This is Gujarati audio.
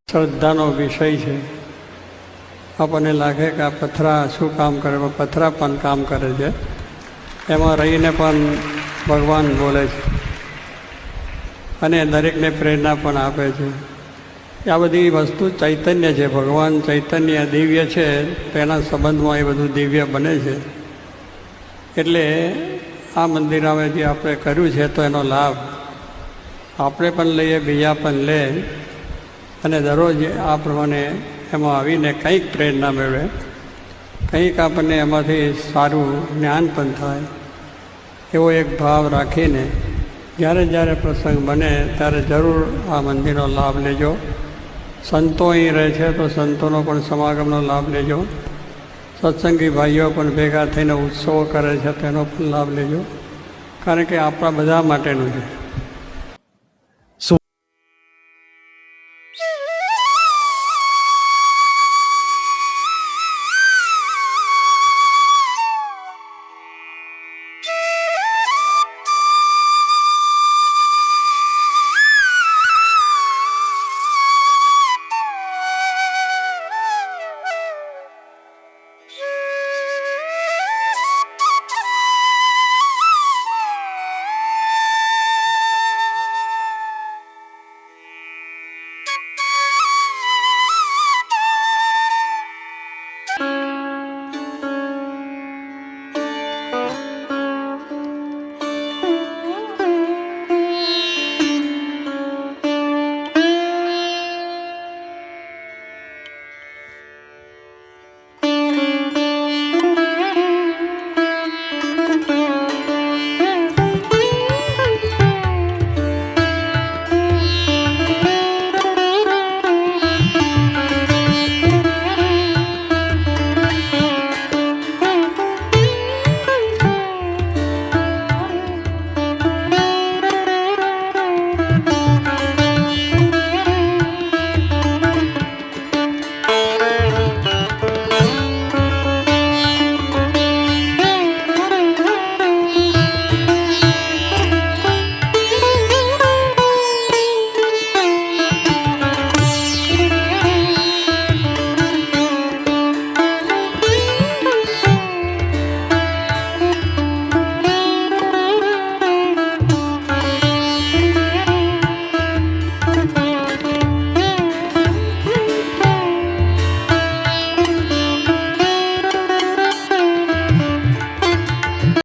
શ્રદ્ધાનો વિષય છે. આપણને લાગે કે આ પથરા શું કામ કરે, પથરા પણ કામ કરે છે. એમાં રહીને પણ ભગવાન બોલે છે અને દરેકને પ્રેરણા પણ આપે છે. આ બધી વસ્તુ ચૈતન્ય છે. ભગવાન ચૈતન્ય દિવ્ય છે, તેના સંબંધમાં એ બધું દિવ્ય બને છે. એટલે આ મંદિરમાં જે આપણે કર્યું છે તો એનો લાભ આપણે પણ લઈએ, બીજા પણ લે અને દરરોજ આ પ્રમાણે એમાં આવીને કંઈક પ્રેરણા મેળવે, કંઈક આપણને એમાંથી સારું જ્ઞાન પણ થાય, એવો એક ભાવ રાખીને જ્યારે જ્યારે પ્રસંગ બને ત્યારે જરૂર આ મંદિરનો લાભ લેજો. સંતો અહીં રહે છે તો સંતોનો પણ સમાગમનો લાભ લેજો. સત્સંગી ભાઈઓ પણ ભેગા થઈને ઉત્સવો કરે છે તેનો પણ લાભ લેજો, કારણ કે આપણા બધા માટેનું છે.